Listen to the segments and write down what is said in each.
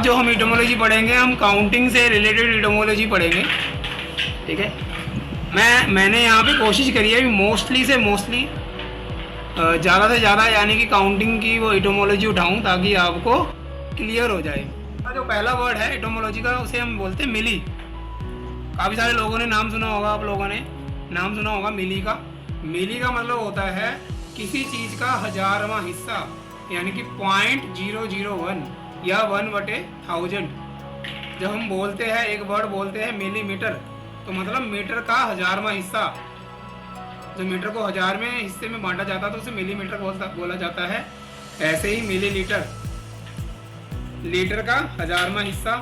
जो हम इटोमोलॉजी पढ़ेंगे, हम काउंटिंग से रिलेटेड इटोमोलॉजी पढ़ेंगे। ठीक है, मैंने यहाँ पे कोशिश करी है कि मोस्टली से मोस्टली ज़्यादा से ज़्यादा यानी कि काउंटिंग की वो इटोमोलॉजी उठाऊँ ताकि आपको क्लियर हो जाए। जो पहला वर्ड है इटोमोलॉजी का उसे हम बोलते हैं मिली। काफ़ी सारे लोगों ने नाम सुना होगा, आप लोगों ने नाम सुना होगा मिली का। मिली का मतलब होता है किसी चीज़ का 1000वां हिस्सा, यानी कि 0.001 या 1/1000। जब हम बोलते हैं एक वर्ड बोलते हैं मिलीमीटर, तो मतलब मीटर का 1000वां हिस्सा। जो मीटर को 1000 में हिस्से में बांटा जाता है तो उसे मिलीमीटर बोला जाता है। ऐसे ही मिलीलीटर, लीटर का 1000वां हिस्सा,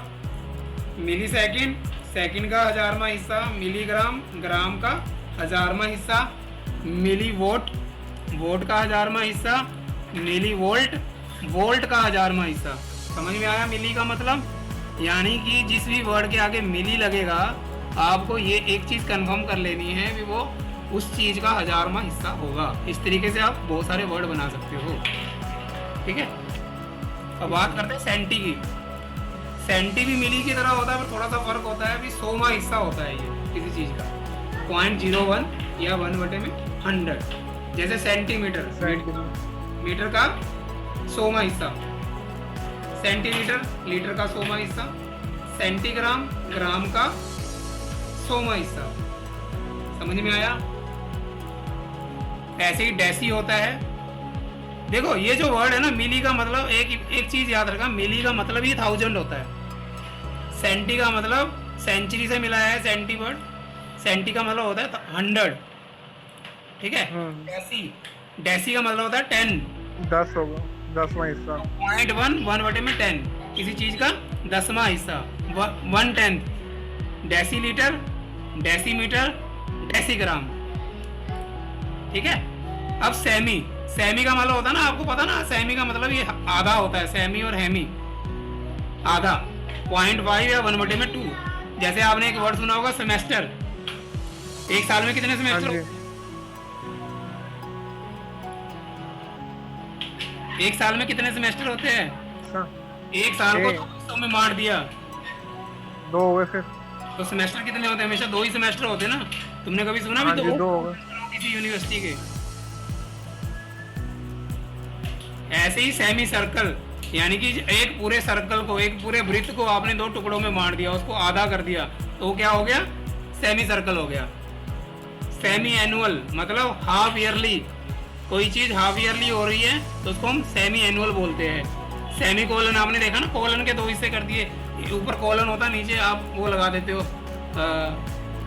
मिली सेकंड, सेकंड का 1000वां हिस्सा, मिलीग्राम, ग्राम का 1000वां हिस्सा, मिली वोट, वोट का 1000वां हिस्सा, मिली वोल्ट, वोल्ट का 1000वां हिस्सा। समझ में आया मिली का मतलब? यानी कि जिस भी वर्ड के आगे मिली लगेगा आपको ये एक चीज़ कंफर्म कर लेनी है कि वो उस चीज़ का 1000वां हिस्सा होगा। इस तरीके से आप बहुत सारे वर्ड बना सकते हो। ठीक है, अब बात करते हैं सेंटी की। सेंटी भी मिली की तरह होता है पर थोड़ा सा फर्क होता है, अभी 100वां हिस्सा होता है ये किसी चीज़ का, 0.01 या 1/100। जैसे सेंटीमीटर, मीटर का 100वां हिस्सा, सेंटीमीटर लीटर का 100वां हिस्सा, सेंटीग्राम ग्राम का 100वां हिस्सा। समझ में आया? ऐसे ही डेसी होता है। देखो ये जो वर्ड है ना मिली का मतलब एक चीज याद रखा, मिली का मतलब ही 1000 होता है। सेंटी का मतलब सेंचुरी से मिला है सेंटी वर्ड, सेंटी का मतलब होता है 100। ठीक है, डेसी, डेसी का मतलब होता है 10, 10 होगा, 10वां हिस्सा। 0.1 1/10, किसी चीज का 10वां हिस्सा, 1/10। Decilitre, decimetre, decigram. ठीक है, अब सेमी, सेमी का मतलब होता है ना, आपको पता ना सेमी का मतलब ये आधा होता है, सेमी और हेमी, आधा, 0.5 या 1/2। जैसे आपने एक वर्ड सुना होगा सेमेस्टर। एक साल में कितने सेमेस्टर? एक साल में कितने सेमेस्टर होते हैं? एक साल को 2 हिस्सों में बांट दिया, 2 हुए फिर तो सेमेस्टर कितने होते हैं? हमेशा 2 ही सेमेस्टर होते हैं ना। तुमने कभी सुना भी 2 किसी यूनिवर्सिटी के? ऐसे ही सेमी सर्कल, यानी कि एक पूरे सर्कल को, एक पूरे वृत्त को आपने 2 टुकड़ों में बांट दिया, उसको आधा कर दिया, तो क्या हो गया? सेमी सर्कल हो गया। सेमी एनुअल मतलब हाफ ईयरली, कोई चीज हाफ ईयरली हो रही है तो उसको हम सेमी एनुअल बोलते हैं। सेमी कोलन आपने देखा ना, कोलन के 2 हिस्से कर दिए, ऊपर कोलन होता है, नीचे आप वो लगा देते हो,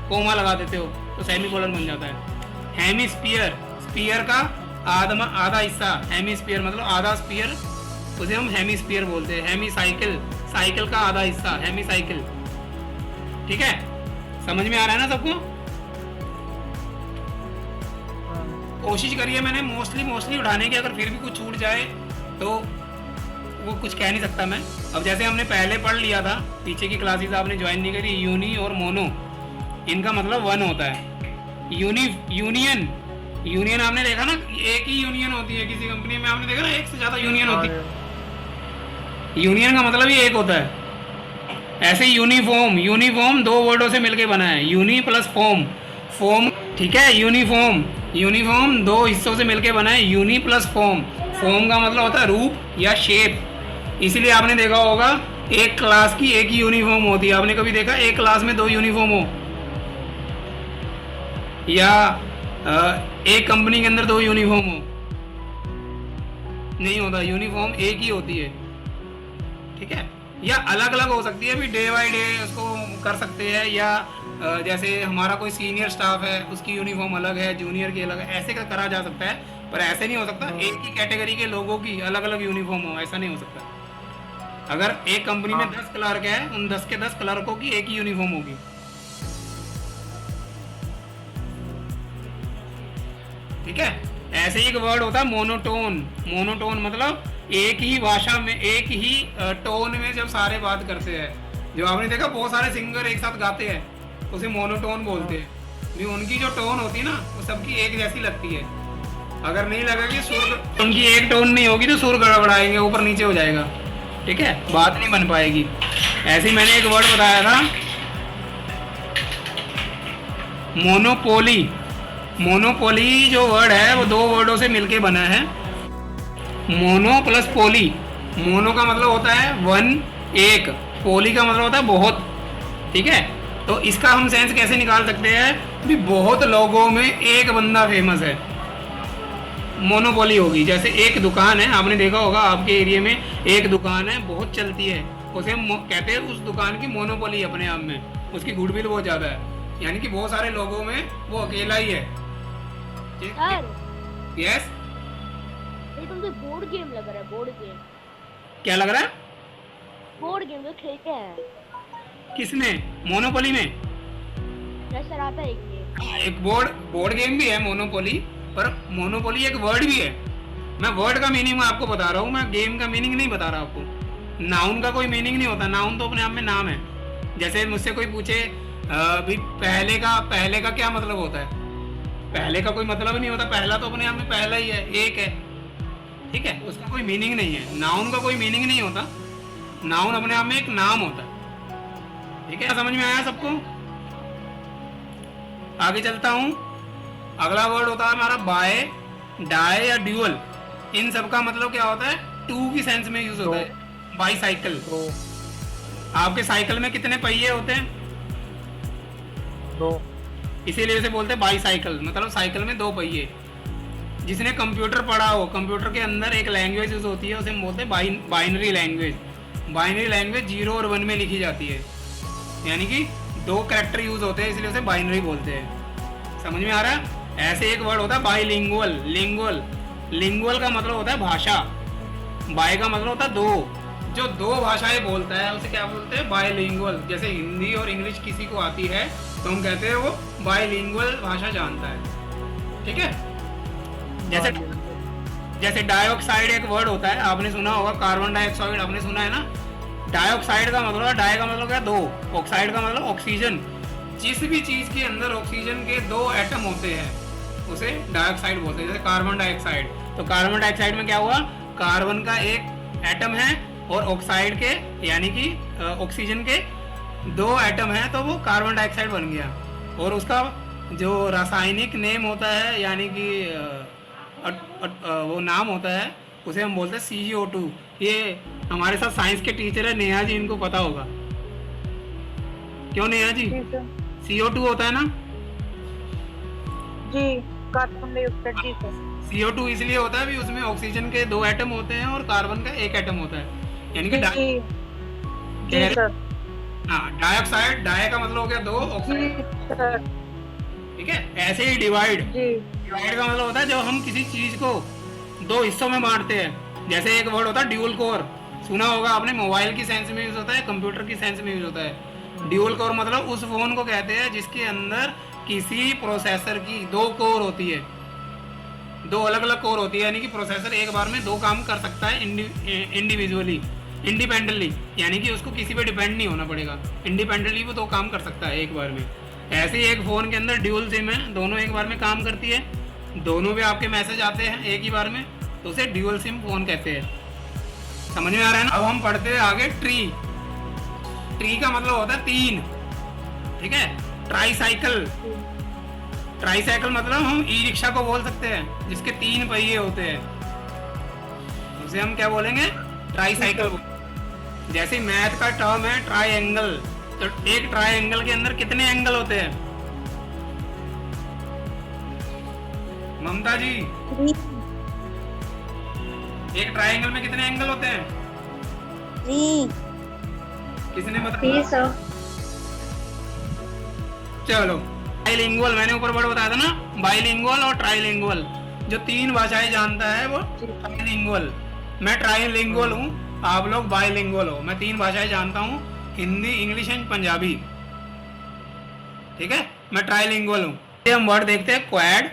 कोमा लगा देते हो, तो सेमी कोलन बन जाता है। हेमिस्फीयर, स्फीयर का आधा हिस्सा, हेमिस्फीयर मतलब आधा स्फीयर, उसे हम हेमिस्फीयर बोलते हैं। हेमी साइकिल, साइकिल का आधा हिस्सा, हेमी साइकिल। ठीक है, समझ में आ रहा है ना सबको? कोशिश करिए मैंने मोस्टली उठाने की, अगर फिर भी कुछ छूट जाए तो वो कुछ कह नहीं सकता मैं। अब जैसे हमने पहले पढ़ लिया था, पीछे की क्लासेस आपने ज्वाइन नहीं करी, यूनी और मोनो, इनका मतलब 1 होता है। यूनियन, यूनियन आपने देखा ना, एक ही यूनियन होती है किसी कंपनी में, आपने देखा ना एक से ज्यादा यूनियन होती है। यूनियन का मतलब ही एक होता है। ऐसे यूनिफॉर्म, यूनिफॉर्म 2 वर्डों से मिलके बना है, यूनी प्लस फॉर्म, फॉर्म। ठीक है, यूनिफॉर्म, यूनिफॉर्म 2 हिस्सों से मिलके बना है, यूनी प्लस फॉर्म। फॉर्म का मतलब होता है रूप या शेप, इसीलिए आपने देखा होगा एक क्लास की एक ही यूनिफॉर्म होती है। आपने कभी देखा एक क्लास में 2 यूनिफॉर्म हो, या एक कंपनी के अंदर 2 यूनिफॉर्म हो? नहीं होता, यूनिफॉर्म एक ही होती है। ठीक है, या अलग अलग हो सकती है, भी डे बाई डे उसको कर सकते हैं, या जैसे हमारा कोई सीनियर स्टाफ है उसकी यूनिफॉर्म अलग है, जूनियर की अलग है, ऐसे करा जा सकता है। पर ऐसे नहीं हो सकता एक ही कैटेगरी के लोगों की अलग अलग यूनिफॉर्म हो, ऐसा नहीं हो सकता। अगर एक कंपनी में 10 क्लर्क है, उन 10 के 10 क्लर्कों की एक ही यूनिफॉर्म होगी। ठीक है, ऐसे ही एक वर्ड होता है मोनोटोन। मोनोटोन मतलब एक ही भाषा में, एक ही टोन में जब सारे बात करते हैं। जो आपने देखा बहुत सारे सिंगर एक साथ गाते हैं, उसे मोनोटोन बोलते हैं। भी उनकी जो टोन होती है ना, वो सबकी एक जैसी लगती है। अगर नहीं लगेगी सुर, उनकी एक टोन नहीं होगी तो सुर गड़बड़ाएंगे, ऊपर नीचे हो जाएगा। ठीक है, बात नहीं बन पाएगी। ऐसे ही मैंने एक वर्ड बताया था, मोनोपोली। मोनोपोली जो वर्ड है वो दो वर्डों से मिलके बना है, मोनो प्लस पोली। मोनो का मतलब होता है वन, एक, पोली का मतलब होता है बहुत, ठीक है। तो इसका हम सेंस कैसे निकाल सकते हैं भी बहुत लोगों में एक बंदा फेमस है, मोनोपोली होगी। जैसे एक दुकान है, आपने देखा होगा आपके एरिया में एक दुकान है बहुत चलती है, उसे कहते हैं उस दुकान की मोनोपोली अपने आप में, उसकी गुडविल बहुत ज़्यादा है, यानी कि बहुत सारे लोगों में वो अकेला ही है। यस, ये तुमसे बोर्ड गेम लग रहा है, बोर्ड गेम। क्या लग रहा है? बोर्ड गेम जो खेलते हैं। किसमें? मोनोपोली में? नजर आता है एक गेम। एक बोर्ड गेम भी है मोनोपोली, पर मोनोपोली एक वर्ड भी है। मैं वर्ड का मीनिंग आपको बता रहा हूँ, मैं गेम का मीनिंग नहीं बता रहा आपको। नाउन का कोई मीनिंग नहीं होता, नाउन तो अपने आप में नाम है। जैसे मुझसे कोई पूछे भी पहले का क्या मतलब होता है, पहले का कोई मतलब नहीं होता, पहला तो अपने आप में पहला ही है, एक है, ठीक है, उसका कोई मीनिंग नहीं है। नाउन का कोई मीनिंग नहीं होता, नाउन अपने आप में एक नाम होता है, ठीक है। समझ में आया सबको? आगे चलता हूं। अगला वर्ड होता है हमारा बाय, डाई या ड्यूअल। इन सब का मतलब क्या होता है? टू की सेंस में यूज होता है। बाईसाइकिल, आपके साइकिल में कितने पहिए होते हैं? दो। इसीलिए उसे बोलते हैं बाईसाइकिल, मतलब साइकिल में दो पहिए। जिसने कंप्यूटर पढ़ा हो, कंप्यूटर के अंदर एक लैंग्वेज यूज होती है, उसे हम बोलते हैं बाइनरी लैंग्वेज। बाइनरी लैंग्वेज 0 और 1 में लिखी जाती है, यानी कि दो कैरेक्टर यूज होते हैं, इसलिए उसे बाइनरी बोलते हैं। समझ में आ रहा है? ऐसे एक वर्ड होता है बाईलिंगुअल। लिंगुअल, लिंगुअल का मतलब होता है भाषा, बाई का मतलब होता है दो। जो दो भाषाएं बोलता है उसे क्या बोलते हैं? बाईलिंगुअल। जैसे हिंदी और इंग्लिश किसी को आती है तो हम कहते हैं वो बाईलिंगुअल भाषा जानता है, ठीक है। जैसे डाइऑक्साइड एक वर्ड होता है, आपने सुना होगा, कार्बन डाइऑक्साइड आपने सुना है ना। डाइऑक्साइड का मतलब है, डाई का मतलब क्या? दो, ऑक्साइड का मतलब ऑक्सीजन। जिस भी चीज के अंदर ऑक्सीजन के दो एटम होते हैं उसे डाइऑक्साइड बोलते हैं। जैसे कार्बन डाइऑक्साइड, तो कार्बन डाइऑक्साइड में क्या हुआ? कार्बन का एक एटम है और ऑक्साइड के यानी कि ऑक्सीजन के दो एटम है, तो वो कार्बन डाइऑक्साइड बन गया। और उसका जो रासायनिक नेम होता है, यानी कि वो नाम होता है, उसे हम बोलते हैं CO2। ये हमारे साथ साइंस के टीचर है नेहा जी, इनको पता होगा। क्यों नेहा जी? CO2 होता है ना जी, कार्बन डाइऑक्साइड। जी सर। CO2 इसलिए होता है भी उसमें ऑक्सीजन के दो एटम होते हैं और कार्बन का एक एटम होता है, यानी कि जी सर। हाँ, डाइऑक्साइड, डाई का मतलब हो गया दो, ऑक्साइड, ठीक है। ऐसे ही डिवाइड, डिवाइड का मतलब होता है जब हम किसी चीज को दो हिस्सों में बांटते हैं। जैसे एक वर्ड होता है ड्यूल कोर, सुना होगा आपने, मोबाइल की सेंस में यूज होता है, कंप्यूटर की सेंस में यूज होता है। ड्यूल कोर मतलब उस फोन को कहते हैं जिसके अंदर किसी प्रोसेसर की दो कोर होती है, दो अलग अलग कोर होती है, यानी कि प्रोसेसर एक बार में दो काम कर सकता है इंडिविजुअली, इंडिपेंडेंटली, यानी कि उसको किसी पे डिपेंड नहीं होना पड़ेगा, इंडिपेंडेंटली वो दो काम कर सकता है एक बार में। ऐसे ही एक फ़ोन के अंदर ड्यूल सिम है, दोनों एक बार में काम करती है, दोनों पे आपके मैसेज आते हैं एक ही बार में, तो उसे ड्यूल सिम फ़ोन कहते हैं। समझ में आ रहा है ना? अब हम पढ़ते हैं आगे ट्री। ट्री का मतलब होता है तीन, ठीक है। ट्राईसाइकिल, ट्राईसाइकिल मतलब हम ई रिक्शा को बोल सकते हैं जिसके तीन पहिए होते हैं, उसे हम क्या बोलेंगे? ट्राईसाइकिल। जैसे मैथ का टर्म है ट्राइंगल, तो एक ट्राइंगल के अंदर कितने एंगल होते हैं ममता जी? एक ट्राइंगल में कितने एंगल होते हैं? किसने बताया? चलो, बाइलिंगुअल, मैंने ऊपर वर्ड बताया था ना, बाइलिंगुअल और ट्राइलिंगुअल। जो तीन भाषाएं जानता है वो ट्राइलिंगुअल। मैं ट्राइलिंगुअल हूँ, आप लोग बाइलिंगुअल हो। मैं तीन भाषाएं जानता हूँ, हिंदी, इंग्लिश एंड पंजाबी, ठीक है। मैं ट्राइलिंगुअल हूँ। हम वर्ड देखते हैं, क्वाड,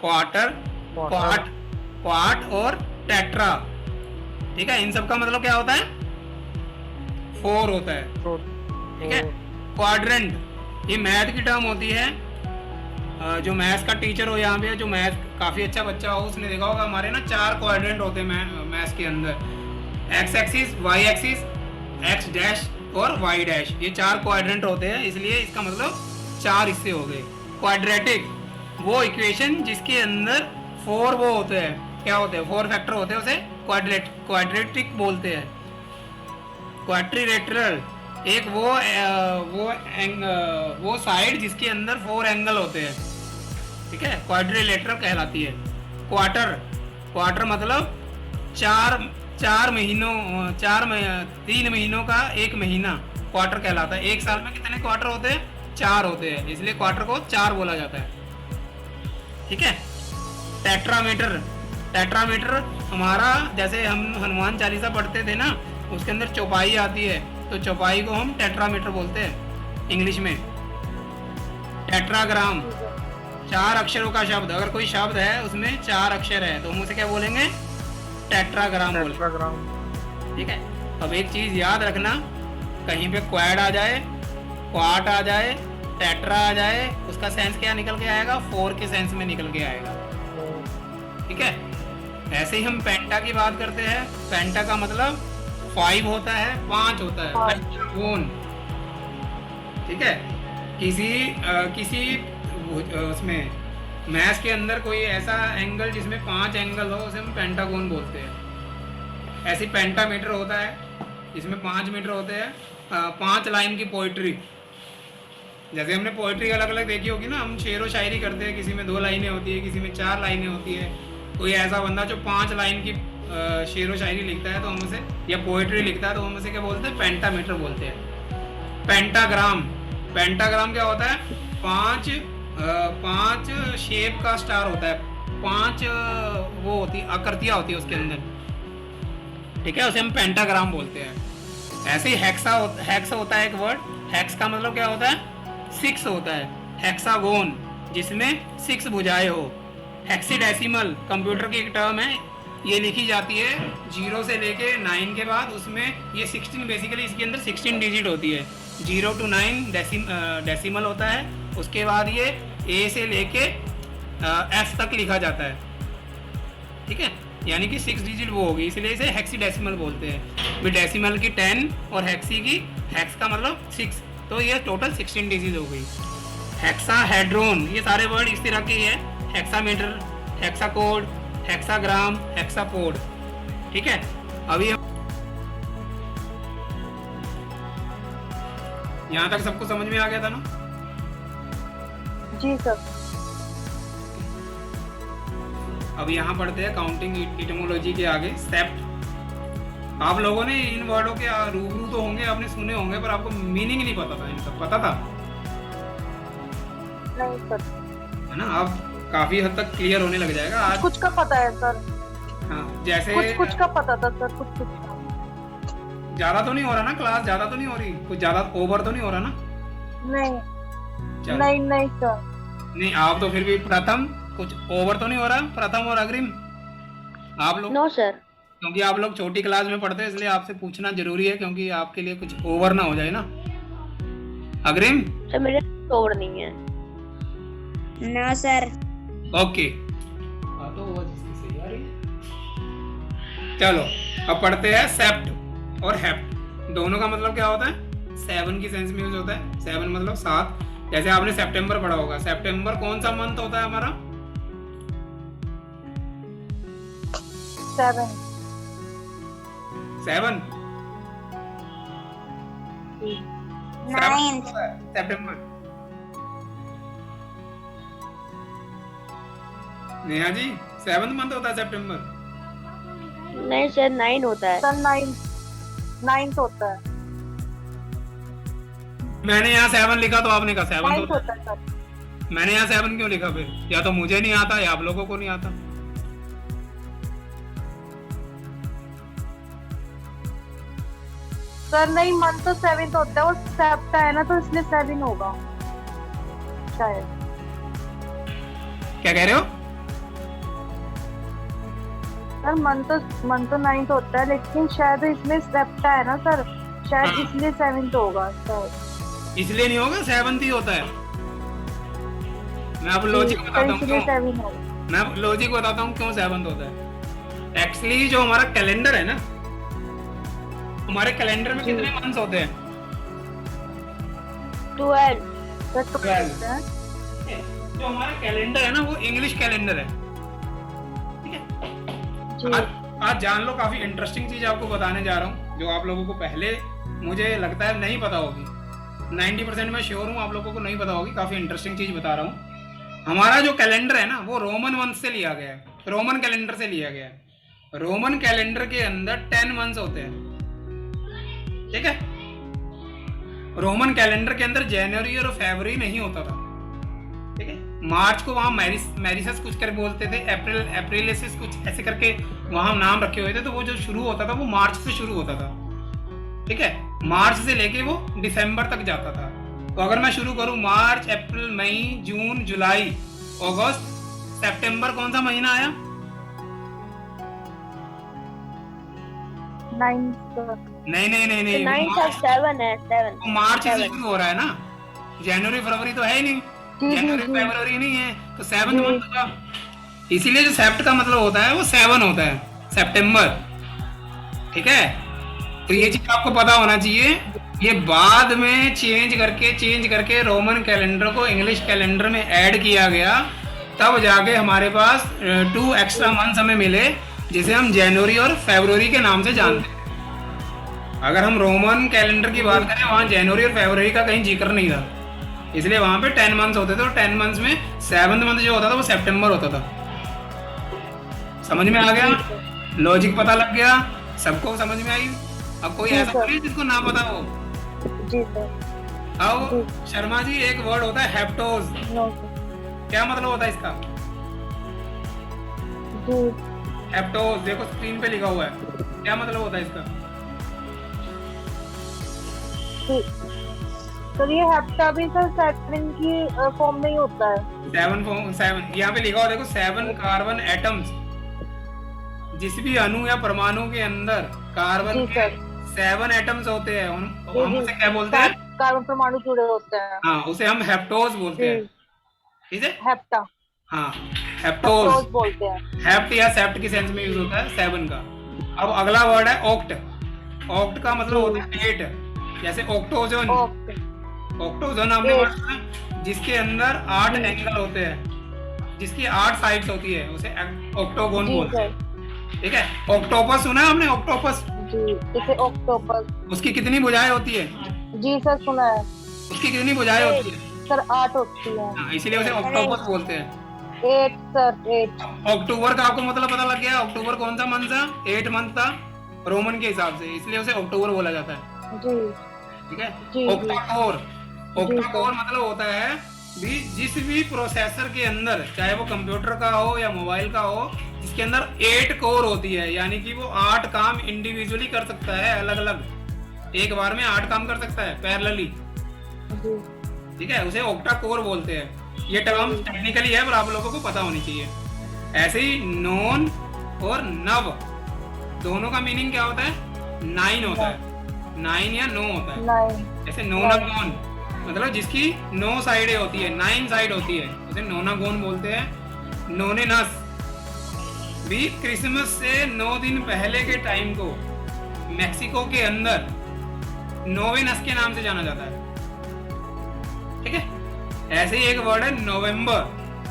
क्वार्टर, क्वाट, क्वाट और टेट्रा, ठीक है। इन सब का मतलब क्या होता है? 4 होता है, ठीक है। क्वाड्रेंट, ये मैथ की टर्म होती है। जो मैथ्स का टीचर हो यहाँ पे, जो मैथ काफ़ी अच्छा बच्चा हो, उसने देखा होगा हमारे ना 4 क्वाड्रेंट होते हैं मैथ्स के अंदर। X axis, y axis, x dash और वाई डैश, ये 4 क्वाड्रेंट होते हैं, इसलिए इसका मतलब 4 हिस्से हो गए। क्वाड्रेटिक वो इक्वेशन जिसके अंदर 4 वो होते हैं, क्या होते हैं, 4 फैक्टर होते हैं, उसे क्वाड्रेटिक बोलते हैं। क्वाड्रिलेटरल एक वो साइड जिसके अंदर 4 एंगल होते हैं, ठीक है, क्वाड्रिलेटरल कहलाती है। क्वार्टर मतलब 3 महीनों का एक महीना क्वार्टर कहलाता है। एक साल में कितने क्वार्टर होते हैं, 4 होते हैं, इसलिए क्वार्टर को 4 बोला जाता है, ठीक है। टेट्रामीटर हमारा, जैसे हम हनुमान चालीसा पढ़ते थे ना, उसके अंदर चौपाई आती है, तो चौपाई को हम टेट्रामीटर बोलते हैं इंग्लिश में। टेट्राग्राम 4 अक्षरों का शब्द, अगर कोई शब्द है उसमें 4 अक्षर है तो हम उसे क्या बोलेंगे, टेट्राग्राम बोलेंगे, टेट्राग्राम। ठीक है। अब एक चीज याद रखना, कहीं पे क्वाड आ जाए, क्वाट आ जाए, टेट्रा आ जाए, उसका सेंस क्या निकल के आएगा, 4 के सेंस में निकल के आएगा, ठीक है। ऐसे ही हम पेंटा की बात करते हैं, पेंटा का मतलब 5 होता है, 5 होता है, पेंटागोन, ठीक है। किसी उसमें मैथ्स के अंदर कोई ऐसा एंगल जिसमें 5 एंगल हो, उसे हम पेंटागोन बोलते हैं। ऐसे पेंटामीटर होता है, इसमें 5 मीटर होते हैं। 5 लाइन की पोइट्री, जैसे हमने पोइट्री अलग अलग देखी होगी ना, हम शेर व शायरी करते हैं, किसी में 2 लाइनें होती है, किसी में 4 लाइनें होती है। कोई ऐसा बंदा जो 5 लाइन की शेर व शायरी लिखता है तो हम उसे, या पोइट्री लिखता है तो हम उसे क्या बोलते हैं, पेंटामीटर बोलते हैं। पेंटाग्राम क्या होता है, 5 शेप का स्टार होता है, 5 वो होती आकृतियां होती है उसके अंदर, ठीक है, उसे हम पेंटाग्राम बोलते हैं। ऐसे ही हेक्सा होता है एक वर्ड, हेक्स का मतलब क्या होता है, 6 होता है। हेक्सागोन जिसमें 6 भुजाएं हो। हेक्साडेसिमल कंप्यूटर की एक टर्म है, ये लिखी जाती है 0 से लेके 9 के बाद, उसमें ये 16 बेसिकली इसके अंदर 16 डिजिट होती है। 0 to 9 डेसिमल होता है, उसके बाद ये A से लेके F तक लिखा जाता है, ठीक है, यानी कि 6 डिजिट वो होगी, इसलिए इसे हेक्साडेसिमल बोलते हैं। भी डेसिमल की 10 और हेक्सी की, हेक्स का मतलब 6, तो ये टोटल 16 डिजिट हो गई। हेक्साहेड्रोन, ये सारे वर्ड इस तरह के है, हेक्सामीटर, हेक्साकोड, हेक्साग्राम, हेक्सापोड, ठीक है। अभी हम यहाँ तक सबको समझ में आ गया था ना? जी सर। अब यहाँ पढ़ते हैं काउंटिंग इटिमोलॉजी के आगे सेप्ट। आप लोगों ने इन वर्डों के रूबरू तो होंगे, आपने सुने होंगे, पर आपको मीनिंग नहीं पता था, इनका पता था? नहीं सर। है ना, अब काफी हद तक क्लियर होने लग जाएगा आज। कुछ का पता है सर। हाँ, जैसे कुछ का पता था सर, कुछ का। ज्यादा तो नहीं हो रहा ना, क्लास ज्यादा तो नहीं हो रही, कुछ ज्यादा ओवर तो नहीं हो रहा ना? नहीं नहीं सर। नहीं, आप तो फिर भी प्रथम, कुछ ओवर तो नहीं हो रहा, प्रथम और अग्रिम आप लोग? No sir. क्योंकि आप लोग छोटी क्लास में पढ़ते हैं, इसलिए आपसे पूछना जरूरी है, क्योंकि आपके लिए कुछ ओवर ना हो जाए ना। अग्रिम? सर मेरे ओवर नहीं है। No sir. ओके, चलो अब पढ़ते हैं सेप्ट और हेप्ट। दोनों का मतलब क्या होता है, 7 की सेंस में यूज होता है। 7 मतलब 7। जैसे आपने सितंबर पढ़ा होगा, सितंबर कौन सा मंथ होता है हमारा? 7। 7 9 सितंबर। नेहा जी, 7th मंथ होता है सितंबर? नहीं सर, 9 होता है। सर 9 होता है। मैंने यहाँ 7 लिखा तो आपने कहा 7 9 होता होता है सर। मैंने यहाँ 7 क्यों लिखा फिर? या तो मुझे नहीं आता या आप लोगों को नहीं आता। सर नहीं, मंथ तो 7 होता है, वो सेप्टा है ना, तो इसलिए 7 होगा शायद। क्या कह रहे हो? सर मंथ तो 9 होता है, लेकिन शायद इसमें सेप्टा है ना सर, शायद हाँ। इसलिए 7 होगा शायद। इसलिए नहीं होगा, 7th ही होता है। मैं आपको लॉजिक बताता हूँ क्यों। 7 होगा। मैं लॉजिक बताता हूँ क्यों 7th होता है। एक्चुअली जो हमारा कैलेंडर है ना, हमारे कैलेंडर में कितने मंथ्स होते हैं? 12। सर तो 12। जो हमारा कैलेंडर है ना वो इंग्लिश कैलेंडर है, ठीक है। जी आज जान लो, काफी इंटरेस्टिंग चीज आपको बताने जा रहा हूँ जो आप लोगों को पहले मुझे लगता है नहीं पता होगी। 90% मैं श्योर हूँ आप लोगों को नहीं पता होगी। काफी इंटरेस्टिंग चीज बता रहा हूँ। हमारा जो कैलेंडर है ना वो रोमन मंथ से लिया गया है, रोमन कैलेंडर से लिया गया है। रोमन कैलेंडर के अंदर 10 मंथ्स होते हैं, ठीक है। रोमन कैलेंडर के अंदर जनवरी और फरवरी नहीं होता था, ठीक है। मार्च को वहां मैरिसस कुछ कर बोलते थे, अप्रैलिसिस कुछ ऐसे करके वहां नाम रखे हुए थे। तो वो जो शुरू होता था वो मार्च से शुरू होता था, ठीक है। मार्च से लेके वो दिसंबर तक जाता था। तो अगर मैं शुरू करूं मार्च, अप्रैल, मई, जून, जुलाई, अगस्त, सितंबर, कौन सा महीना आया? 9 सर। नहीं, 9 और 7 है, 7। वो मार्च से शुरू हो रहा है ना, जनवरी फरवरी तो है ही नहीं, जनवरी फरवरी नहीं है, तो 7 मंथ का। इसीलिए जो सेप्ट का मतलब होता है वो 7 होता है, सितंबर, ठीक है। तो ये चीज आपको पता होना चाहिए। ये बाद में चेंज करके रोमन कैलेंडर को इंग्लिश कैलेंडर में ऐड किया गया, तब जाके हमारे पास 2 एक्स्ट्रा मंथ्स हमें मिले, जिसे हम जनवरी और फरवरी के नाम से जानते हैं। अगर हम रोमन कैलेंडर की बात करें वहां जनवरी और फरवरी का कहीं जिक्र नहीं था, इसलिए वहां पे 10 मंथ्स होते थे। और 10 मंथ्स में 7th मंथ जो होता था वो सितंबर होता था। समझ में आ गया? लॉजिक पता लग गया? सबको समझ में आई? अब कोई ऐसा नहीं जिसको ना पता हो। जी सर। अब शर्मा जी, एक वर्ड होता है हेप्टोज। No sir. क्या मतलब होता है इसका? जी हेप्टोज देखो स्क्रीन पे लिखा हुआ है, क्या मतलब होता है इसका? सर ये हेप्टा भी सर 7 की फॉर्म में ही होता है। 7 यहाँ पे लिखा हुआ देखो, 7 कार्बन एटम्स। जिस भी अणु या परमाणु के अंदर कार्बन के 7 एटम्स होते हैं, हम उसे क्या बोलते हैं? कार्बन परमाणु जुड़े होते हैं। हाँ, उसे हम हेप्टोज बोलते हैं, ठीक है। हेप्टा। हाँ, हेप्टोज बोलते हैं। हेप्ट या सेप्ट की सेंस में यूज होता है 7 का। अब अगला वर्ड है ऑक्ट। ऑक्ट का मतलब होता है 8, जैसे ऑक्टोजन। ऑक्टोजन आपने वर्ड सुना, जिसके अंदर 8 एंगल होते हैं, जिसकी 8 साइड्स होती है, उसे ऑक्टोगोन बोलते हैं, ठीक है। ऑक्टोपस सुना है आपने? ऑक्टोपस जी, जैसे ऑक्टोपस। उसकी कितनी भुजाएं होती है? जी सर सुना है। उसकी कितनी भुजाएं होती है? सर 8 होती है। हाँ, इसीलिए उसे ऑक्टोपस बोलते हैं। 8 सर 8। अक्टूबर का आपको मतलब पता लग गया? अक्टूबर कौन सा मंथ था? 8 मंथ था रोमन के हिसाब से, इसलिए उसे अक्टूबर बोला जाता है, जी ठीक है। जी, ऑक्टाकोर, ऑक्टाकोर मतलब होता है भी जिस भी प्रोसेसर के अंदर, चाहे वो कंप्यूटर का हो या मोबाइल का हो, जिसके अंदर 8 कोर होती है, यानी कि वो 8 काम इंडिविजुअली कर सकता है, अलग अलग एक बार में 8 काम कर सकता है पैरेलली, ठीक है, उसे ऑक्टा कोर बोलते हैं। ये टर्म टेक्निकली है पर आप लोगों को पता होनी चाहिए। ऐसे ही नोन और नव दोनों का मीनिंग क्या होता है? 9 होता है, 9 या 9 होता है। जैसे नोनागोन मतलब जिसकी 9 साइडें होती है, 9 साइड होती है, उसे नोनागोन बोलते हैं। नोनेनस भी क्रिसमस से 9 दिन पहले के टाइम को मैक्सिको के अंदर नोवेनस के नाम से जाना जाता है, ठीक है। ऐसे ही एक वर्ड है नवंबर।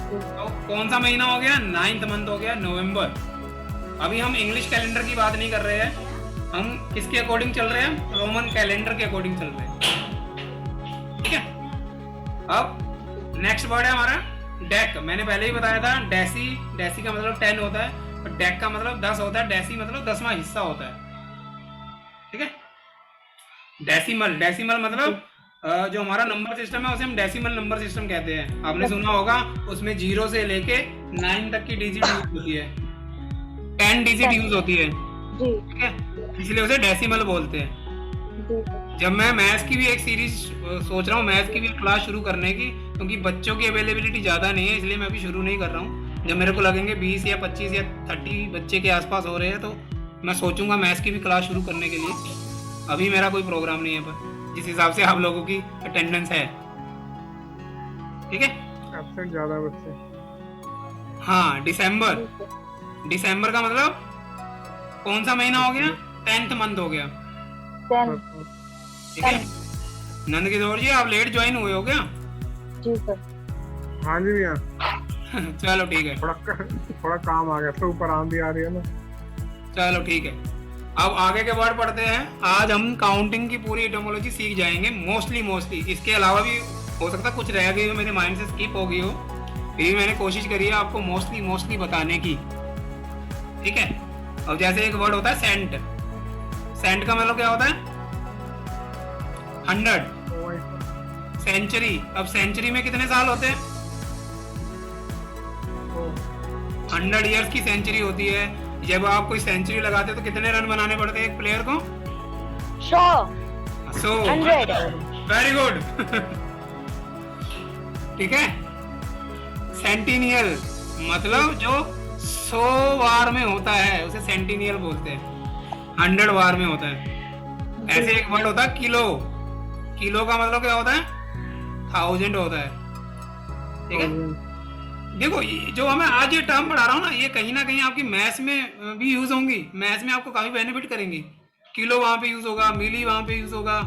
तो कौन सा महीना हो गया? 9th मंथ हो गया नवंबर। अभी हम इंग्लिश कैलेंडर की बात नहीं कर रहे हैं, हम किसके अकॉर्डिंग चल रहे हैं? रोमन कैलेंडर के अकॉर्डिंग चल रहे हैं, ठीक है। अब नेक्स्ट वर्ड है हमारा डेक। मैंने पहले ही बताया था, डेसी, डेसी का मतलब 10 होता है और डेक का मतलब 10 होता है। डेसी मतलब 10वां हिस्सा होता है, ठीक है। डेसिमल, डेसिमल मतलब जो हमारा नंबर सिस्टम है उसे हम डेसिमल नंबर सिस्टम कहते हैं। आपने सुना होगा उसमें 0 से लेके 9 तक की डिजिट यूज होती है, 10 डिजिट यूज होती है, ठीक है, इसलिए उसे डेसिमल बोलते हैं। जब मैं मैथ्स की भी एक सीरीज सोच रहा हूँ, मैथ्स की भी क्लास शुरू करने की, क्योंकि बच्चों की अवेलेबिलिटी ज़्यादा नहीं है, इसलिए मैं अभी शुरू नहीं कर रहा हूँ। जब मेरे को लगेंगे 20 या 25 या 30 बच्चे के आसपास हो रहे हैं तो मैं सोचूंगा मैथ्स की भी क्लास शुरू करने के लिए। अभी मेरा कोई प्रोग्राम नहीं है, पर जिस हिसाब से आप लोगों की अटेंडेंस है, ठीक है। एब्सेंट ज़्यादा बच्चे। हाँ, दिसंबर, दिसंबर का मतलब कौन सा महीना हो गया? 10th मंथ हो गया, 10। ठीक है। नंद किशोर जी, आप लेट ज्वाइन हुए हो क्या? जी सर। हाँ जी भैया, चलो ठीक है, थोड़ा काम आ गया था, ऊपर आंधी आ रही है ना। चलो ठीक है। अब आगे के वर्ड पढ़ते हैं। आज हम काउंटिंग की पूरी एटोमोलॉजी सीख जाएंगे मोस्टली। इसके अलावा भी हो सकता है कुछ रह गई हो, मेरे माइंड से स्किप हो गई हो, फिर भी मैंने कोशिश करी है आपको मोस्टली बताने की। ठीक है। अब जैसे एक वर्ड होता है सेंट। सेंट का मतलब क्या होता है? 100। सेंचुरी। अब सेंचुरी में कितने साल होते हैं? 100 ईयर्स की सेंचुरी होती है। जब आप कोई सेंचुरी लगाते हो तो कितने रन बनाने पड़ते हैं एक प्लेयर को? 100 100। Very good. ठीक है। सेंटिनियल मतलब जो 100 वार में होता है उसे सेंटिनियल बोलते हैं। 100 वार में होता है। ऐसे एक वर्ड होता है किलो। किलो का मतलब क्या होता है? 1000 होता है। ठीक है। देखो जो मैं आज ये टर्म पढ़ा रहा हूँ ना, ये कहीं ना कहीं आपकी मैथ्स में भी यूज होंगी। मैथ्स में आपको काफी बेनिफिट करेंगी। किलो वहां पे यूज होगा, मिली वहां पे यूज होगा,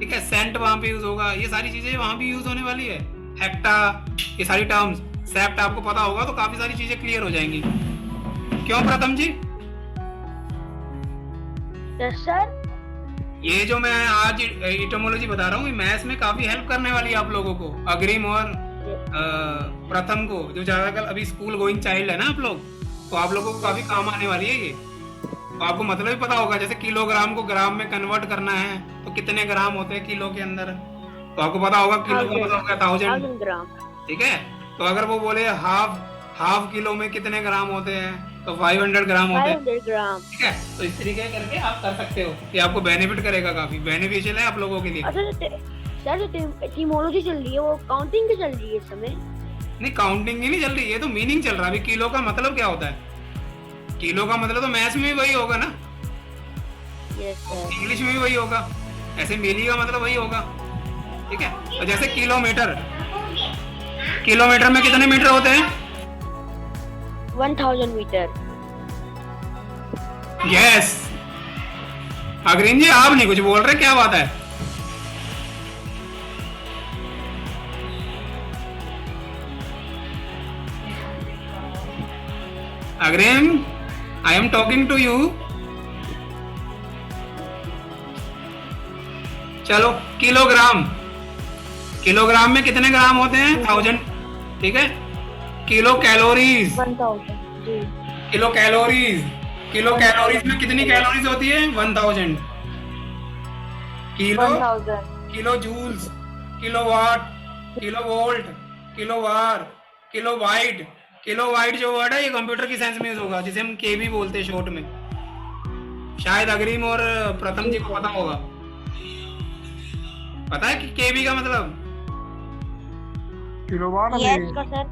ठीक है, सेंट वहां पे यूज होगा, ये सारी चीजें वहां भी यूज होने वाली है। हेक्टा, ये सारी टर्म्स। सेप्ट आपको पता होगा तो काफी सारी चीजें क्लियर हो जाएंगी। क्यों प्रथम जी? Yes sir. ये जो मैं आज इटोमोलॉजी बता रहा हूँ, ये मैथ्स में काफी हेल्प करने वाली है आप लोगों को, अग्रिम और प्रथम को। जो ज्यादातर अभी स्कूल गोइंग चाइल्ड है ना आप लोग, तो आप लोगों को काफी काम आने वाली है ये। तो आपको मतलब ही पता होगा, जैसे किलोग्राम को ग्राम में कन्वर्ट करना है तो कितने ग्राम होते हैं किलो के अंदर, तो आपको पता होगा किलो का मतलब होगा 1000 ग्राम। ठीक है। तो अगर वो बोले हाफ किलो में कितने ग्राम होते हैं, तो 500 ग्राम होते हैं। 500 ग्राम। ठीक है। तो इस तरीके करके आप कर सकते हो, ये आपको बेनिफिट करेगा, काफी बेनिफिशियल है आप लोगों के लिए। अच्छा सर, जो एटिमोलॉजी चल रही है वो काउंटिंग की चल रही है इस समय? नहीं, काउंटिंग ही नहीं चल रही है, तो मीनिंग चल रहा है अभी। किलो का मतलब क्या होता है? किलो का मतलब तो मैथ्स में भी वही होगा ना, यस सर। इंग्लिश में भी वही होगा, ऐसे मिली का मतलब वही होगा। ठीक है। और जैसे किलोमीटर, किलोमीटर में कितने मीटर होते हैं? 1000 मीटर। यस। अग्रीन जी, आप नहीं कुछ बोल रहे, क्या बात है? अग्रीन, I am talking to you. चलो, किलोग्राम। किलोग्राम में कितने ग्राम होते हैं? 1000। ठीक है। Kilo calories. 1000 जी। Kilo calories. किलो कैलोरीज में कितनी कैलोरीज होती है? 1000। Kilo 1000। Kilo joules, kilo watt, kilo volt, kilo वार, किलो वाइट। किलो वाइट जो वर्ड है ये कंप्यूटर की सेंस में यूज होगा, जिसे हम केबी बोलते हैं शॉर्ट में। शायद अग्रिम और प्रथम जी को पता होगा। पता है कि केबी का मतलब? किलोवाट यस का sir.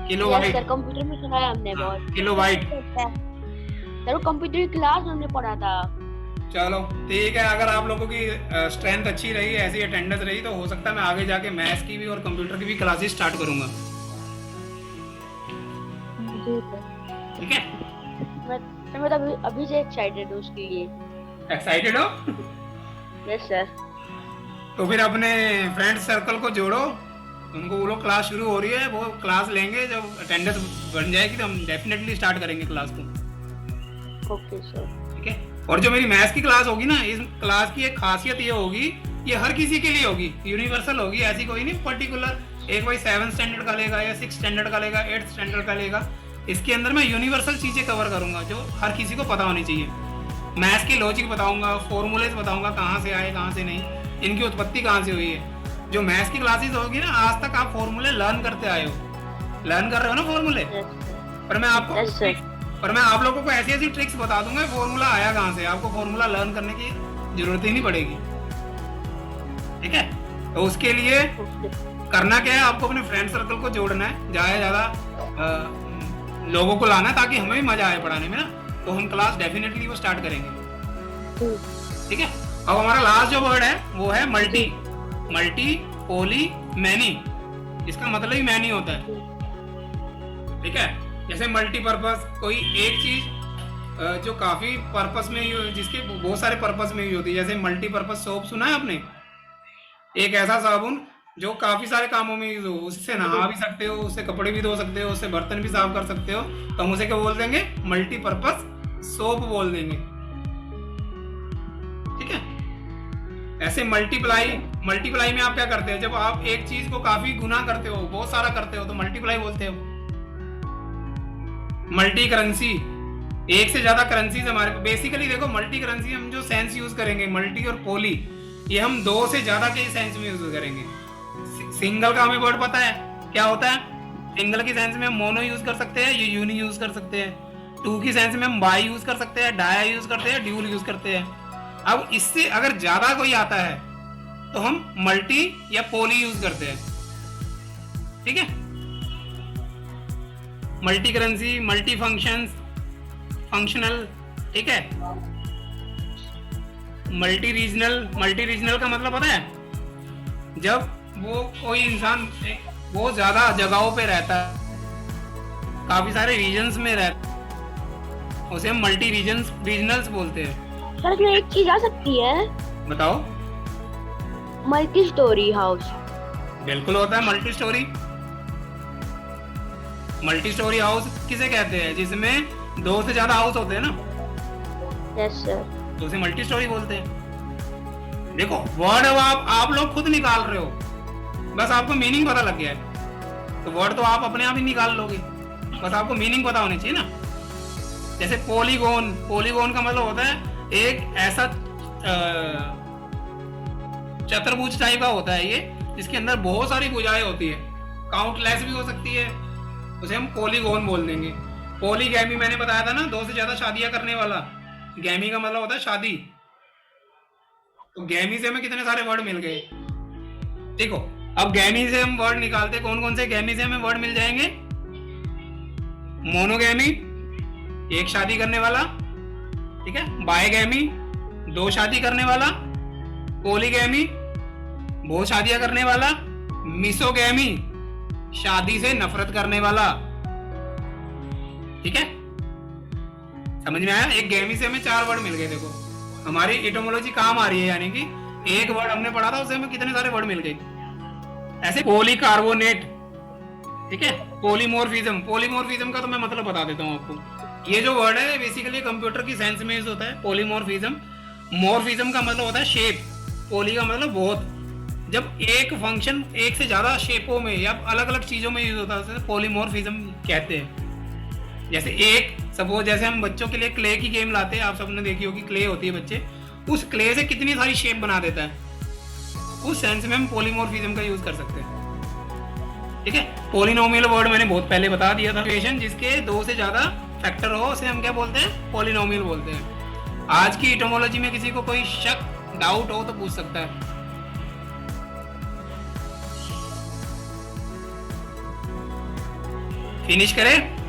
Kilo yes white. Sir, computer में सुना है हमने बहुत। Kilo white. सर वो कंप्यूटर की क्लास हमने पढ़ा था। चलो ठीक है। अगर आप लोगों की स्ट्रेंथ अच्छी रही, ऐसी अटेंडेंस रही, तो हो सकता है मैं आगे जाके मैथ्स की भी और कंप्यूटर की भी क्लासेस स्टार्ट करूंगा। जी सर। ठीक है। मैं तो अभी से एक्साइटेड हूँ उसके लिए। एक्साइटेड हो? Yes sir. तो फिर अपने फ्रेंड सर्कल को जोड़ो, उनको बोलो क्लास शुरू हो रही है, वो क्लास लेंगे। जब अटेंडेंस बन जाएगी तो हम डेफिनेटली स्टार्ट करेंगे क्लास को। Okay sir. ठीक है। और जो मेरी मैथ्स की क्लास होगी ना, इस क्लास की एक खासियत ये होगी, ये हर किसी के लिए होगी, यूनिवर्सल होगी। ऐसी कोई नहीं पर्टिकुलर एक भाई 7th स्टैंडर्ड का लेगा या 6th स्टैंडर्ड का लेगा, 8th स्टैंडर्ड का लेगा। इसके अंदर मैं यूनिवर्सल चीजें कवर करूंगा जो हर किसी को पता होनी चाहिए। मैथ्स की लॉजिक बताऊंगा, फॉर्मूलेज बताऊंगा, कहाँ से आए कहाँ से नहीं, इनकी उत्पत्ति कहाँ से हुई है। जो मैथ्स की क्लासेस होगी ना, आज तक आप फॉर्मूले लर्न करते आए हो, लर्न कर रहे हो ना फॉर्मूले। पर मैं आप लोगों को ऐसी ऐसी ट्रिक्स बता दूंगा, फॉर्मूला आया कहाँ से, आपको फॉर्मूला लर्न करने की जरूरत ही नहीं पड़ेगी। ठीक है। तो उसके लिए करना क्या है, आपको अपने फ्रेंड सर्कल को जोड़ना है, ज्यादा ज्यादा लोगों को लाना है, ताकि हमें भी मजा आए पढ़ाने में ना। तो हम क्लास डेफिनेटली वो स्टार्ट करेंगे। ठीक है। अब हमारा लास्ट जो वर्ड है वो है मल्टी। मल्टी, पोली, मैनी। इसका मतलब ही मैनी होता है। ठीक है। जैसे मल्टीपर्पज, कोई एक चीज जो काफी पर्पस में जिसके बहुत सारे पर्पस में यूज होती है, जैसे मल्टीपर्पज सोप सुना है आपने? एक ऐसा साबुन जो काफी सारे कामों में यूज हो, उससे नहा भी सकते हो, उससे कपड़े भी धो सकते हो, उससे बर्तन भी साफ कर सकते हो, तो हम उसे क्या बोल देंगे? मल्टीपर्पज सोप बोल देंगे। ठीक है। ऐसे मल्टीप्लाई में आप क्या करते हो? जब आप एक चीज को काफी गुना करते हो, बहुत सारा करते हो, तो मल्टीप्लाई बोलते हो। मल्टी करेंसी, एक से ज्यादा करेंसीज हमारे बेसिकली देखो, मल्टी करेंसी हम जो सेंस यूज करेंगे, मल्टी और पोली, ये हम दो से ज्यादा के सेंस में यूज करेंगे। सिंगल का हमें वर्ड पता है क्या होता है? सिंगल की सेंस में हम मोनो यूज कर सकते हैं, यूनी यूज कर सकते हैं। टू की सेंस में हम बाई यूज कर सकते हैं, डाया यूज करते हैं, ड्यूल यूज करते हैं। अब इससे अगर ज्यादा कोई आता है तो हम मल्टी या पोली यूज करते हैं। ठीक है। Multi currency, multi functions, functional. ठीक है। मल्टी रीजनल का मतलब पता है? जब वो कोई इंसान बहुत ज्यादा जगहों पे रहता है, काफी सारे रीजन्स में रहता है, उसे हम मल्टी रीजनल्स बोलते हैं। सर इसमें एक चीज आ सकती है, बताओ। Multi storey house. बिल्कुल होता है multi storey. Multi storey house किसे कहते हैं? जिसमें दो से ज्यादा हाउस होते हैं ना, यस सर। तो उसे मल्टी स्टोरी बोलते हैं। देखो वर्ड अब आप लोग खुद निकाल रहे हो, बस आपको मीनिंग पता लग गया है, तो वर्ड तो आप अपने आप ही निकाल लोगे, बस आपको मीनिंग पता होनी चाहिए ना। जैसे पॉलीगोन का मतलब होता है एक ऐसा चतुर्भुज टाइप का होता है ये, जिसके अंदर बहुत सारी भुजाएं होती है, काउंटलेस भी हो सकती है, उसे हम पॉलीगोन बोल देंगे। पॉलीगैमी मैंने बताया था ना, दो से ज्यादा शादियां करने वाला। गैमी का मतलब होता है शादी। तो गैमी से हमें कितने सारे वर्ड मिल गए। देखो अब गैमी से हम वर्ड निकालते, कौन कौन से गैमी से हमें वर्ड मिल जाएंगे? मोनोगैमी, एक शादी करने वाला। ठीक है। बायगैमी, दो शादी करने वाला। पॉलीगैमी, बहुत शादियां करने वाला। मिसोगैमी, शादी से नफरत करने वाला। ठीक है। समझ में आया? एक गैमी से हमें 4 वर्ड मिल गए। देखो हमारी एटोमोलॉजी काम आ रही है, यानी कि एक वर्ड हमने पढ़ा था, उससे हमें कितने सारे वर्ड मिल गए। ऐसे पॉलीकार्बोनेट। ठीक है। पॉलीमॉर्फिज्म का तो मैं मतलब बता देता हूँ आपको। ये जो वर्ड है बेसिकली कंप्यूटर की साइंस में यूज होता है, पॉलीमॉर्फिज्म। मॉर्फिज्म का मतलब होता है शेप, पॉली का मतलब बहुत। जब एक फंक्शन एक से ज्यादा शेपों में या अलग अलग चीजों में यूज होता है, उसे पॉलीमॉर्फिज्म कहते हैं। जैसे एक सपोज, जैसे हम बच्चों के लिए क्ले की गेम लाते हैं, आप सबने देखी होगी, क्ले होती है, बच्चे उस क्ले से कितनी सारी शेप बना देता है, उस सेंस में हम पॉलीमॉर्फिज्म का यूज कर सकते हैं। ठीक है। पॉलिनोमियल वर्ड मैंने बहुत पहले बता दिया था, जिसके 2 से ज्यादा फैक्टर हो उसे हम क्या बोलते हैं? पॉलिनोमियल बोलते हैं। आज की एटोमोलॉजी में किसी को कोई शक, डाउट हो तो पूछ सकता है। फिनिश करें?